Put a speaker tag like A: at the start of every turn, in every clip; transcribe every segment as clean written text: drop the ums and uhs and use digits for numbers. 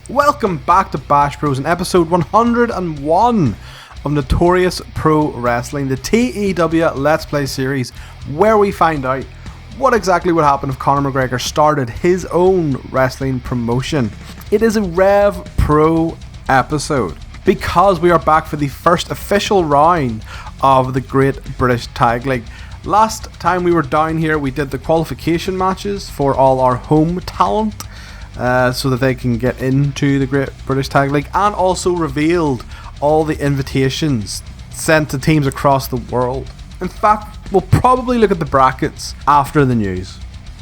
A: Welcome back to Bash Bros in episode 101 of Notorious Pro Wrestling, the TEW Let's Play series, where we find out what exactly would happen if Conor McGregor started his own wrestling promotion. It is a Rev Pro episode because we are back for the first official round of the Great British Tag League. Last time we were down here, we did the qualification matches for all our home talent, so that they can get into the Great British Tag League, and also revealed all the invitations sent to teams across the world. In fact, we'll probably look at the brackets after the news.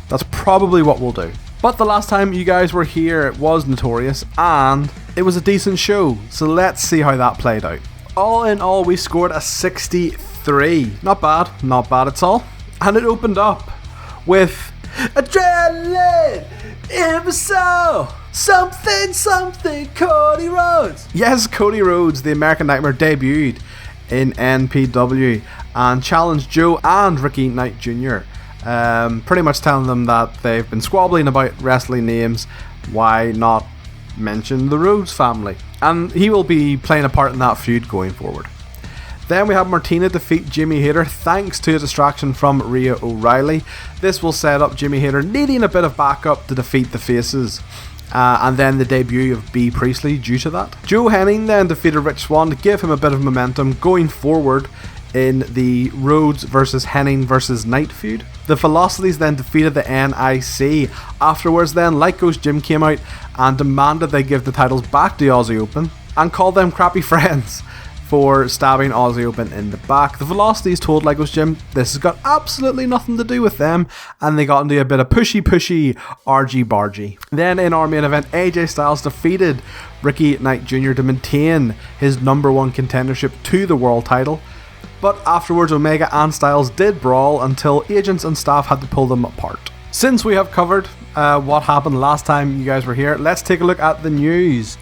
A: That's probably what we'll do. But the last time you guys were here, it was Notorious, and it was a decent show, so let's see how that played out. All in all, we scored a 63. Not bad at all. And it opened up with Adrenaline! Imbecile! Something, Cody Rhodes! Yes, Cody Rhodes, the American Nightmare, debuted in NPW and challenged Joe and Ricky Knight Jr. Pretty much telling them that they've been squabbling about wrestling names, why not mention the Rhodes family? And he will be playing a part in that feud going forward. Then we have Martina defeat Jimmy Hayter thanks to a distraction from Rhea O'Reilly. This will set up Jimmy Hayter needing a bit of backup to defeat the Faces. And then the debut of B. Priestley due to that. Joe Henning then defeated Rich Swann to give him a bit of momentum going forward in the Rhodes versus Henning versus Knight feud. The Velocities then defeated the NIC. Afterwards then, Lyco's Jim came out and demanded they give the titles back to Aussie Open and called them crappy friends for stabbing Aussie Open in the back. The Velocities told Lyco's Jim this has got absolutely nothing to do with them, and they got into a bit of pushy argy-bargy. Then in our main event, AJ Styles defeated Ricky Knight Jr. to maintain his #1 contendership to the world title, but afterwards Omega and Styles did brawl until agents and staff had to pull them apart. Since we have covered what happened last time you guys were here, let's take a look at the news.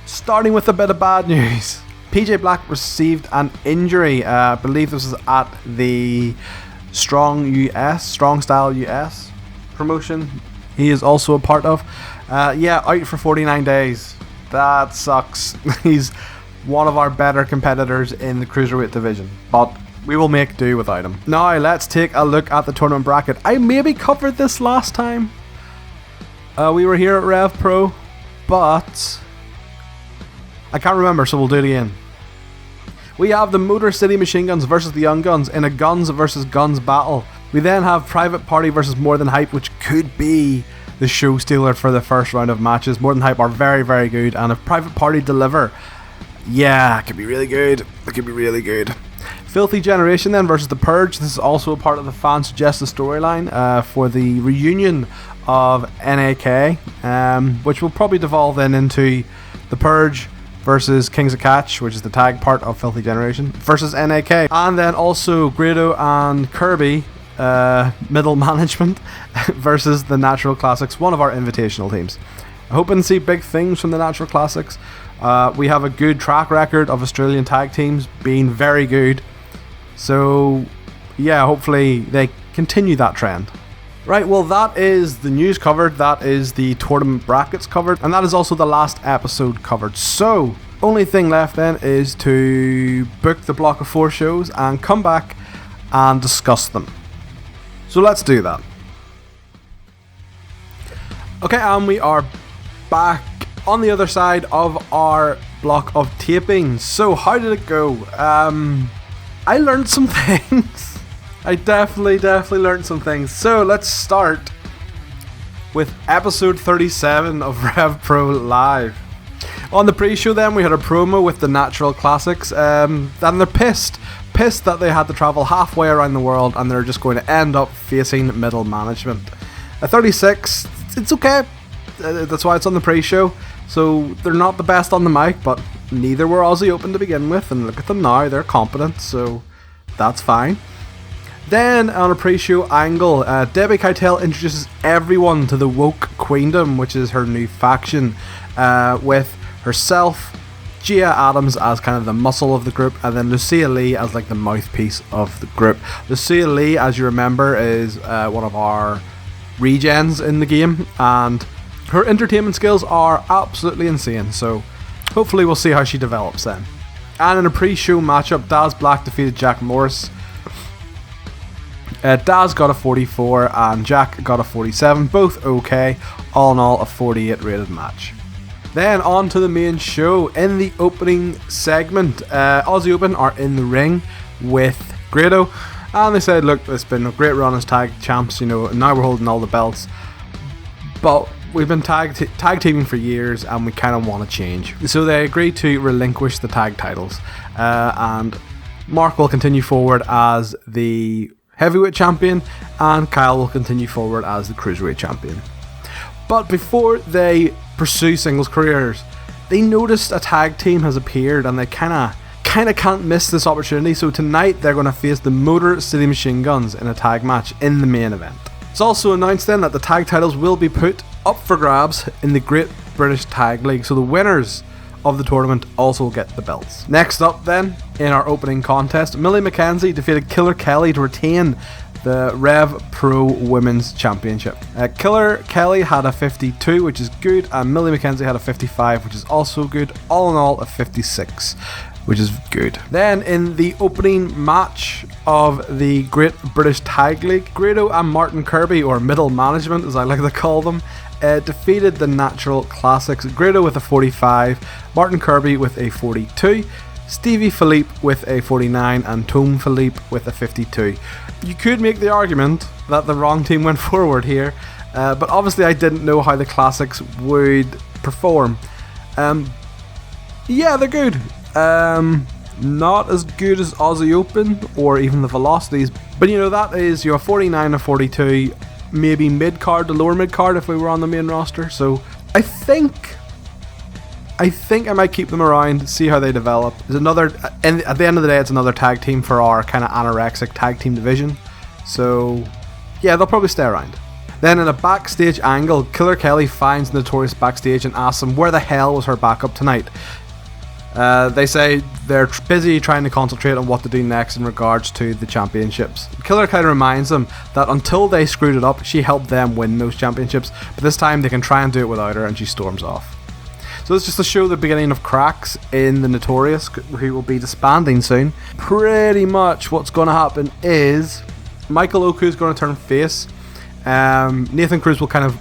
A: Starting with a bit of bad news. PJ Black received an injury. I believe this was at the Strong Style US promotion he is also a part of. Out for 49 days. That sucks. He's one of our better competitors in the Cruiserweight division, but we will make do without him. Now let's take a look at the tournament bracket. I maybe covered this last time. We were here at Rev Pro, but I can't remember, so we'll do it again. We have the Motorcity Machineguns versus the Young Guns in a Guns versus Guns battle. We then have Private Party versus More Than Hype, which could be the show stealer for the first round of matches. More Than Hype are very, very good, and if Private Party deliver, yeah, it could be really good. Filthy Generation then versus The Purge. This is also a part of the fan suggested storyline for the reunion of NAK, which will probably devolve then into The Purge versus Kings of Catch, which is the tag part of Filthy Generation, versus NAK. And then also Grado and Kirby, middle management, versus the Natural Classics, one of our invitational teams. Hoping to see big things from the Natural Classics. We have a good track record of Australian tag teams being very good. So, yeah, hopefully they continue that trend. Right, well, that is the news covered, that is the tournament brackets covered, and that is also the last episode covered. So, only thing left then is to book the block of 4 shows and come back and discuss them. So let's do that. Okay, and we are back on the other side of our block of taping. So, how did it go? I learned some things. I definitely learned some things. So let's start with episode 37 of Rev Pro Live. On the pre-show then we had a promo with the Natural Classics, and they're pissed that they had to travel halfway around the world and they're just going to end up facing middle management. At 36, it's okay. That's why it's on the pre-show. So they're not the best on the mic, but neither were Aussie Open to begin with, and look at them now, they're competent, so that's fine. Then on a pre-show angle, Debbie Keitel introduces everyone to the Woke Queendom, which is her new faction, with herself, Gia Adams as kind of the muscle of the group, and then Lucia Lee as like the mouthpiece of the group. Lucia Lee, as you remember, is one of our regens in the game, and her entertainment skills are absolutely insane, so hopefully we'll see how she develops then. And in a pre-show matchup, Daz Black defeated Jack Morris. Daz got a 44 and Jack got a 47, both okay, all in all a 48 rated match. Then on to the main show. In the opening segment, Aussie Open are in the ring with Grado, and they said, look, it's been a great run as tag champs, you know, now we're holding all the belts, but we've been tag teaming for years and we kind of want to change. So they agreed to relinquish the tag titles, and Mark will continue forward as the heavyweight champion and Kyle will continue forward as the cruiserweight champion. But before they pursue singles careers, they noticed a tag team has appeared and they kind of can't miss this opportunity. So tonight they're going to face the Motorcity Machineguns in a tag match in the main event. It's also announced then that the tag titles will be put up for grabs in the Great British Tag League, so the winners of the tournament also get the belts. Next up then, in our opening contest, Millie McKenzie defeated Killer Kelly to retain the Rev Pro Women's Championship. Killer Kelly had a 52, which is good, and Millie McKenzie had a 55, which is also good. All in all, a 56, which is good. Then in the opening match of the Great British Tag League, Grado and Martin Kirby, or Middle Management as I like to call them, defeated the Natural Classics. Grado with a 45, Martin Kirby with a 42, Stevie Philippe with a 49, and Tom Philippe with a 52. You could make the argument that the wrong team went forward here, but obviously I didn't know how the Classics would perform. Yeah, they're good. Not as good as Aussie Open or even the Velocities, but you know, that is your 49 and 42, maybe mid-card to lower mid-card if we were on the main roster. So I think I might keep them around, see how they develop. There's another, and at the end of the day, it's another tag team for our kind of anorexic tag team division. So yeah, they'll probably stay around. Then in a backstage angle, Killer Kelly finds Notorious backstage and asks him where the hell was her backup tonight. They say they're busy trying to concentrate on what to do next in regards to the championships. Killer Kelly reminds them that until they screwed it up, she helped them win those championships, but this time they can try and do it without her, and she storms off. So it's just to show the beginning of cracks in the Notorious, who will be disbanding soon. Pretty much what's going to happen is Michael Oku is going to turn face. Nathan Cruz will kind of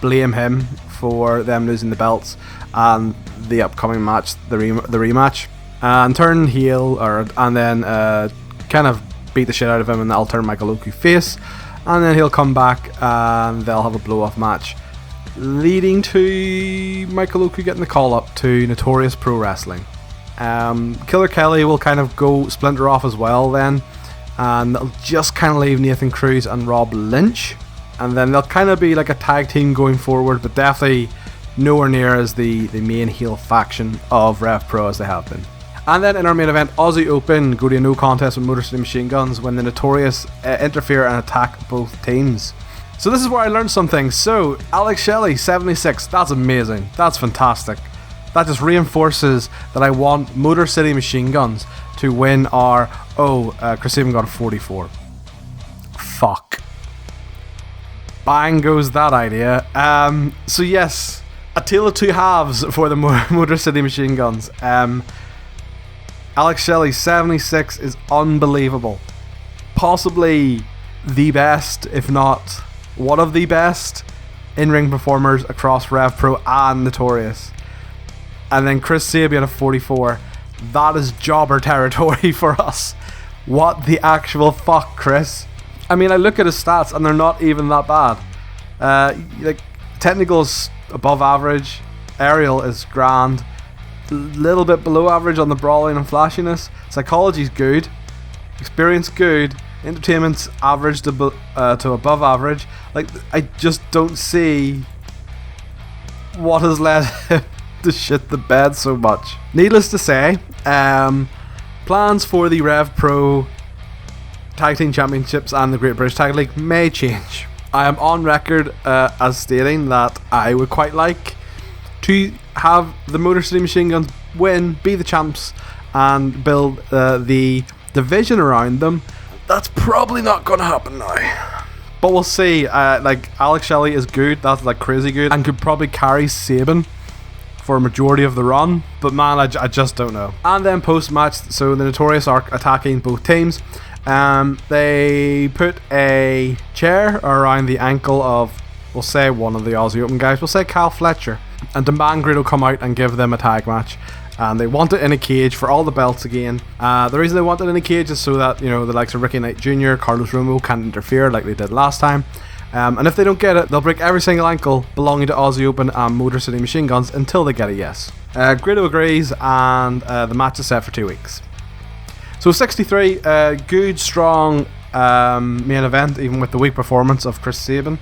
A: blame him for them losing the belts and the upcoming match, the rematch, and turn heel, and then kind of beat the shit out of him, and that'll turn Michael Oku face, and then he'll come back and they'll have a blow-off match, leading to Michael Oku getting the call up to Notorious Pro Wrestling. Killer Kelly will kind of go splinter off as well then, and they'll just kind of leave Nathan Cruz and Rob Lynch, and then they'll kind of be like a tag team going forward, but definitely nowhere near as the main heel faction of Rev Pro as they have been. And then in our main event, Aussie Open go to a no contest with Motorcity Machineguns when the Notorious interfere and attack both teams. So this is where I learned something. So Alex Shelley 76, that's amazing, that's fantastic. That just reinforces that I want Motorcity Machineguns to win our Chris even got a 44. Fuck. Bang goes that idea. So yes, a tale of two halves for the Motorcity Machineguns. Alex Shelley 76 is unbelievable. Possibly the best, if not one of the best in-ring performers across Rev Pro and Notorious. And then Chris Sabian of 44. That is jobber territory for us. What the actual fuck, Chris? I mean, I look at his stats and they're not even that bad. Like, technical's above average, aerial is grand, little bit below average on the brawling and flashiness, psychology's good, experience good, entertainment's average to above average. Like, I just don't see what has led to shit the bed so much. Needless to say, plans for the Rev Pro Tag Team Championships and the Great British Tag League may change. I am on record as stating that I would quite like to have the Motorcity Machineguns win, be the champs, and build the division around them. That's probably not going to happen now. But we'll see. Like, Alex Shelley is good. That's like crazy good. And could probably carry Sabin for a majority of the run. But man, I just don't know. And then post-match, so the Notorious are attacking both teams. They put a chair around the ankle of, we'll say, one of the Aussie Open guys. We'll say Cal Fletcher. And demand Grid will come out and give them a tag match. And they want it in a cage for all the belts again. The reason they want it in a cage is so that, you know, the likes of Ricky Knight Jr., Carlos Romo can't interfere like they did last time. And if they don't get it, they'll break every single ankle belonging to Aussie Open and Motorcity Machineguns until they get a yes. Grido agrees, and the match is set for 2 weeks. So 63, good, strong main event, even with the weak performance of Chris Sabin.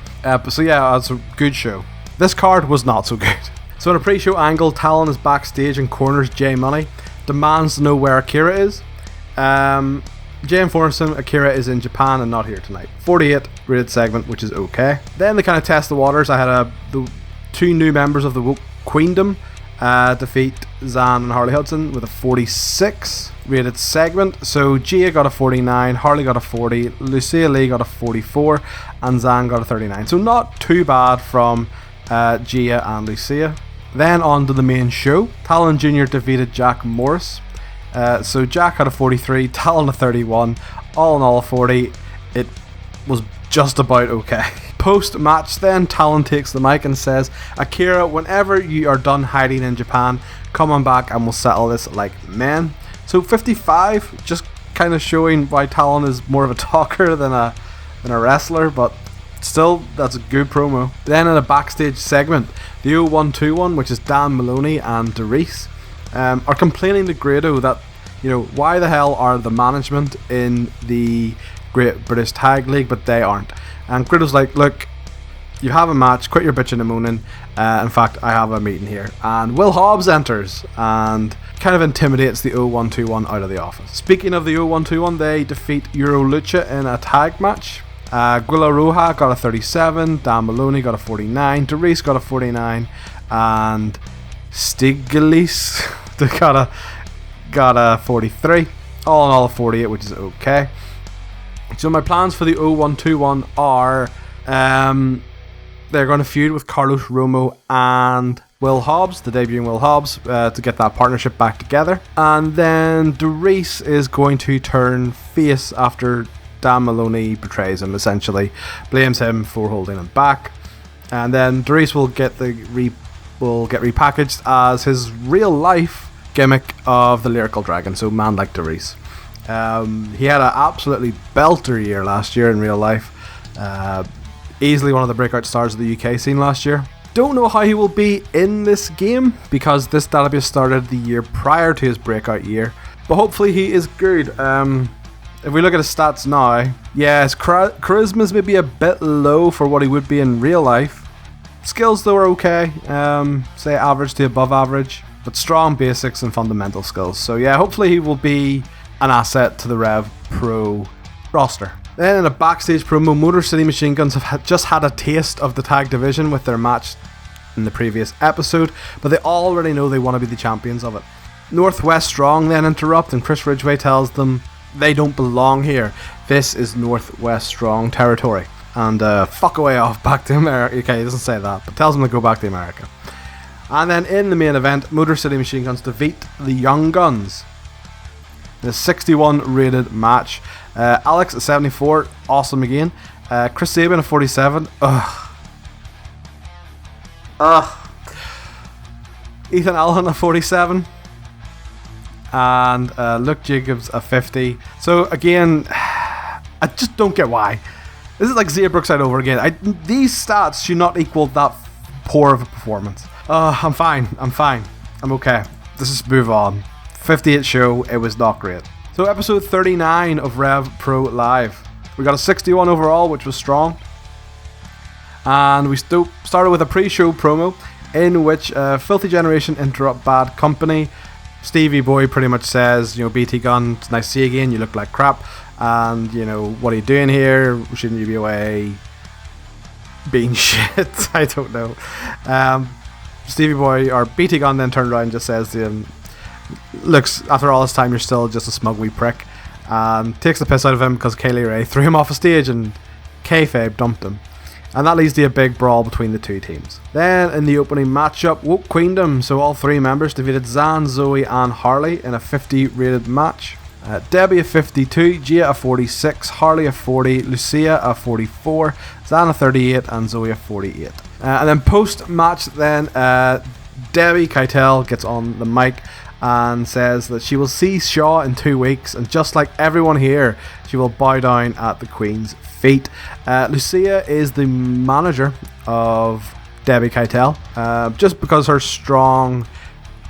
A: So yeah, it's a good show. This card was not so good. So in a pre-show angle, Talon is backstage and corners Jay Money, demands to know where Akira is. Jay informs him Akira is in Japan and not here tonight. 48 rated segment, which is okay. Then they kind of test the waters. I had the two new members of the Queendom defeat Zan and Harley Hudson with a 46 rated segment. So Gia got a 49, Harley got a 40, Lucia Lee got a 44, and Zan got a 39. So not too bad from Gia and Lucia. Then on to the main show. Talon Jr. defeated Jack Morris. So Jack had a 43, Talon a 31, all in all a 40. It was just about okay. Post-match then, Talon takes the mic and says, Akira, whenever you are done hiding in Japan, come on back and we'll settle this like men. So 55, just kind of showing why Talon is more of a talker than a wrestler, but still, that's a good promo. Then in a backstage segment, the 0121, which is Dan Maloney and Doris, are complaining to Grado that, you know, why the hell are the management in the Great British Tag League but they aren't? And Grado's like, look, you have a match, quit your bitching and moaning. In fact, I have a meeting here. And Will Hobbs enters and kind of intimidates the 0121 out of the office. Speaking of the 0121, they defeat Euro Lucha in a tag match. Guilla Roja got a 37, Dan Maloney got a 49, Doris got a 49, and Stiglitz got a 43. All in all a 48, which is okay. So my plans for the 0121 are they're going to feud with Carlos Romo and Will Hobbs, the debuting Will Hobbs, to get that partnership back together. And then Doris is going to turn face after Dan Maloney betrays him, essentially blames him for holding him back, and then Doris will get repackaged as his real life gimmick of the Lyrical Dragon, so man like Doris. He had an absolutely belter year last year in real life, easily one of the breakout stars of the UK scene last year. Don't know how he will be in this game because this database started the year prior to his breakout year, but hopefully he is good. If we look at his stats now, yeah, his charisma's maybe a bit low for what he would be in real life. Skills though are okay, say average to above average, but strong basics and fundamental skills. So yeah, hopefully he will be an asset to the Rev Pro roster. Then in a backstage promo, Motorcity Machineguns have just had a taste of the tag division with their match in the previous episode, but they already know they want to be the champions of it. Northwest Strong then interrupt, and Chris Ridgway tells them they don't belong here. This is Northwest Strong territory. And fuck away off back to America. Okay, he doesn't say that, but tells them to go back to America. And then in the main event, Motorcity Machineguns defeat the Young Guns. The 61 rated match. Alex at 74, awesome again. Chris Sabin at 47. Ethan Allen at 47. And Luke Jacobs at 50. So again, I just don't get why. This is like Zia Brookside over again. These stats should not equal that poor of a performance. I'm fine. I'm okay. Let's just move on. 58 show, it was not great. So episode 39 of Rev Pro Live. We got a 61 overall, which was strong. And we started with a pre-show promo. in which Filthy Generation interrupt Bad Company. Stevie Boy pretty much says, BT Gun, it's nice to see you again, you look like crap, and, what are you doing here? Shouldn't you be away being shit? I don't know. Stevie Boy, or BT Gun, then turned around and just says to him, looks, after all this time, you're still just a smug wee prick, and takes the piss out of him because Kaylee Ray threw him off a stage and kayfabe dumped him. And that leads to a big brawl between the two teams. Then in the opening matchup, Woke Queendom, so all three members defeated Zan, Zoe and Harley in a 50 rated match. Debbie a 52, Gia a 46, Harley a 40, Lucia a 44, Zan a 38 and Zoe a 48. And then post match then, Debbie Keitel gets on the mic and says that she will see Shaw in 2 weeks, and just like everyone here, she will bow down at the Queen's feet. Lucia is the manager of Debbie Keitel, just because her strong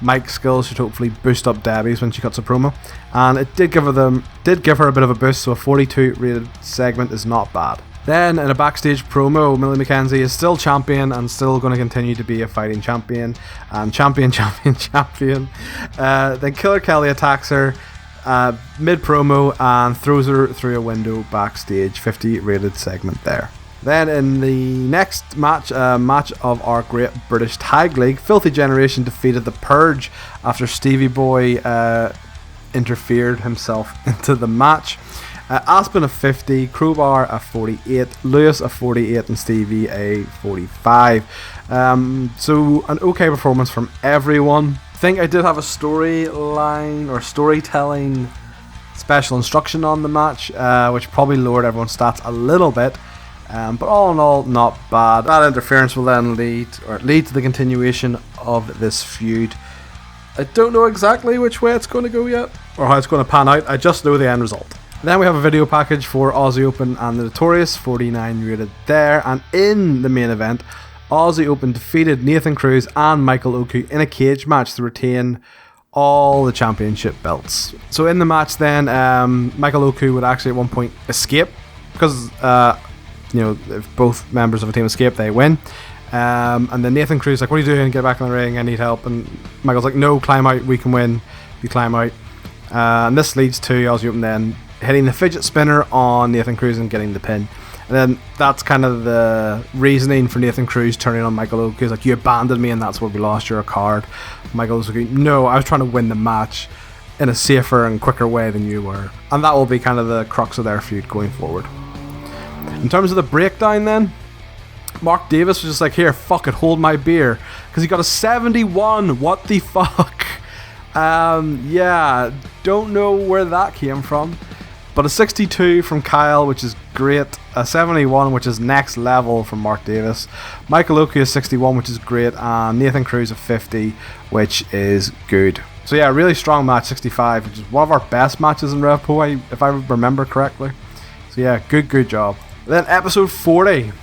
A: mic skills should hopefully boost up Debbie's when she cuts a promo, and it did give her a bit of a boost, so a 42 rated segment is not bad. Then in a backstage promo, Millie McKenzie is still champion and still going to continue to be a fighting champion, and champion. Then Killer Kelly attacks her mid promo and throws her through a window backstage. 50 rated segment there. Then in the next match, match of our Great British Tag League, Filthy Generation defeated the Purge after Stevie Boy interfered himself into the match. Aspen a 50, Crowbar a 48, Lewis a 48 and Stevie a 45. So an okay performance from everyone. I think I did have a storyline or storytelling special instruction on the match, which probably lowered everyone's stats a little bit. But all in all, not bad. That interference will then lead to the continuation of this feud. I don't know exactly which way it's going to go yet, or how it's going to pan out. I just know the end result. Then we have a video package for Aussie Open and the Notorious, 49 rated there. And in the main event, Aussie Open defeated Nathan Cruz and Michael Oku in a cage match to retain all the championship belts. So in the match then, Michael Oku would actually at one point escape, because if both members of a team escape, they win. And then Nathan Cruz like, what are you doing? Get back in the ring, I need help. And Michael's like, no, climb out, we can win. You climb out. And this leads to Aussie Open then hitting the fidget spinner on Nathan Cruz and getting the pin. And then that's kind of the reasoning for Nathan Cruz turning on Michael Oku. He's like, you abandoned me and that's where we lost your card. Michael's like, no, I was trying to win the match in a safer and quicker way than you were. And that will be kind of the crux of their feud going forward. In terms of the breakdown then, Mark Davis was just like, here, fuck it, hold my beer. Because he got a 71, what the fuck? Yeah, don't know where that came from. But a 62 from Kyle, which is great. A 71, which is next level from Mark Davis. Michael Oku is 61, which is great. And Nathan Cruz a 50, which is good. So yeah, really strong match, 65, which is one of our best matches in Rev Pro, if I remember correctly. So yeah, good job. Then episode 40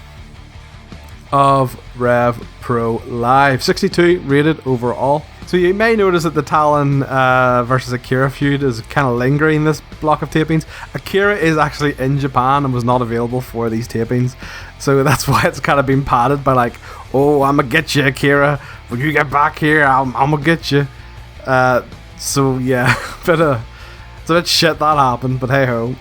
A: of Rev Pro Live, 62 rated overall. So you may notice that the Talon versus Akira feud is kind of lingering this block of tapings. Akira is actually in Japan and was not available for these tapings, so that's why it's kind of been padded by like, oh, I'm gonna get you, Akira. When you get back here, I'm gonna get you. So yeah, it's a bit shit that happened, but hey ho.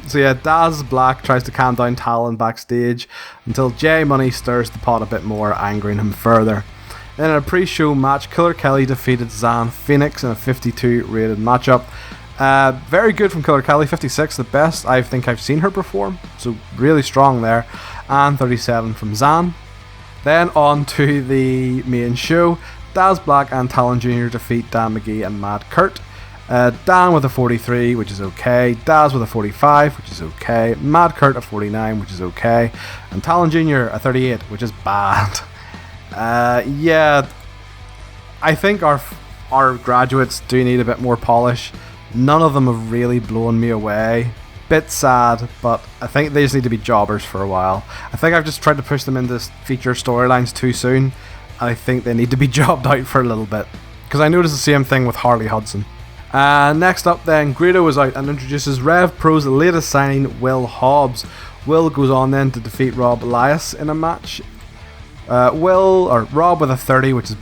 A: So yeah, Daz Black tries to calm down Talon backstage until J Money stirs the pot a bit more, angering him further. Then in a pre-show match, Killer Kelly defeated Zan Phoenix in a 52 rated matchup. Very good from Killer Kelly, 56, the best I think I've seen her perform, so really strong there. And 37 from Zan. Then on to the main show, Daz Black and Talon Jr. defeat Dan McGee and Mad Kurt. Dan with a 43, which is okay. Daz with a 45, which is okay. Mad Kurt a 49, which is okay. And Talon Jr. a 38, which is bad. Yeah, I think our graduates do need a bit more polish. None of them have really blown me away. Bit sad, but I think they just need to be jobbers for a while. I think I've just tried to push them into feature storylines too soon. I think they need to be jobbed out for a little bit, because I noticed the same thing with Harley Hudson. Next up then, Greedo is out and introduces Rev Pro's latest signing, Will Hobbs. Will goes on then to defeat Rob Elias in a match. Rob with a 30, which is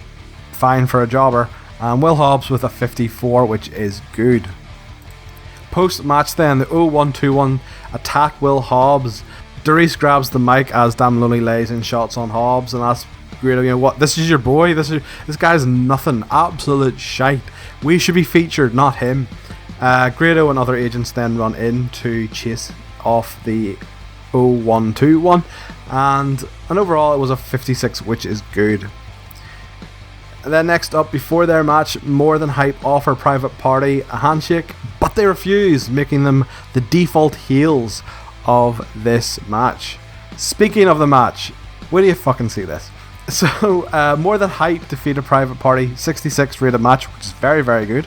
A: fine for a jobber, and Will Hobbs with a 54, which is good. Post-match then, the 0121 attack Will Hobbs. Darius grabs the mic as Damn Lonely lays in shots on Hobbs, and that's great. You know what? This is your boy. This guy's nothing. Absolute shite. We should be featured, not him. Grado and other agents then run in to chase off the 0121, and overall it was a 56, which is good. And then next up, before their match, More Than Hype offer Private Party a handshake, but they refuse, making them the default heels of this match. Speaking of the match, where do you fucking see this? So, More Than Hype defeated Private Party, 66 rated match, which is very, very good.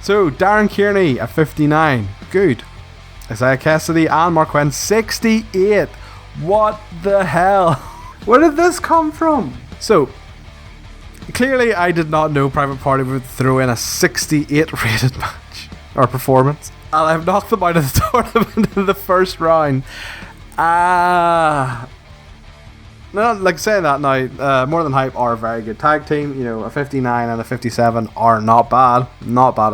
A: So, Darren Kearney, a 59, good. Isaiah Cassidy and Mark Quinn, 68. What the hell? Where did this come from? So, clearly I did not know Private Party would throw in a 68 rated match, or performance. And I've knocked them out of the tournament in the first round. No, like saying that now, More Than Hype are a very good tag team. You know, a 59 and a 57 are not bad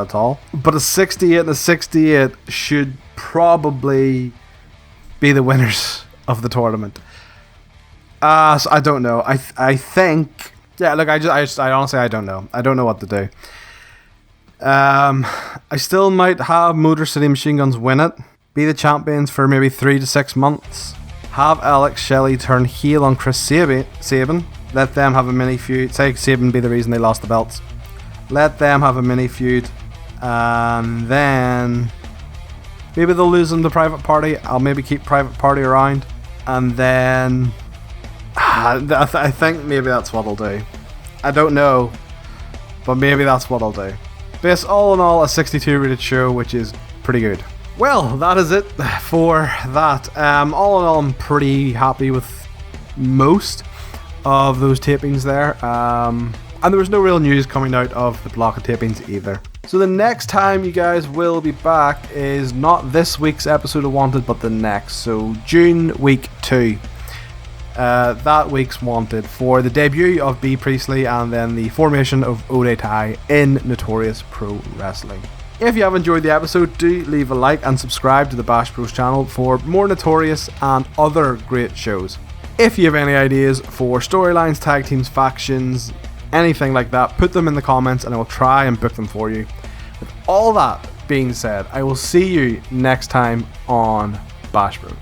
A: at all. But a 68 and a 68 should probably be the winners of the tournament. So I don't know. I think, yeah. Look, I honestly I don't know. I don't know what to do. I still might have Motorcity Machineguns win it, be the champions for maybe 3 to 6 months. Have Alex Shelley turn heel on Chris Sabin. Let them have a mini feud. Say Sabin be the reason they lost the belts. Let them have a mini feud. And then maybe they'll lose them to Private Party. I'll maybe keep Private Party around. And then I think maybe that's what I'll do. I don't know, but maybe that's what I'll do. But all in all, a 62 rated show, which is pretty good. Well, that is it for that. All in all, I'm pretty happy with most of those tapings there. And there was no real news coming out of the block of tapings either. So the next time you guys will be back is not this week's episode of Wanted, but the next. So June week 2. That week's Wanted for the debut of B. Priestley and then the formation of Ode Tai in Notorious Pro Wrestling. If you have enjoyed the episode, do leave a like and subscribe to the Bash Bros channel for more Notorious and other great shows. If you have any ideas for storylines, tag teams, factions, anything like that, put them in the comments and I will try and book them for you. With all that being said, I will see you next time on Bash Bros.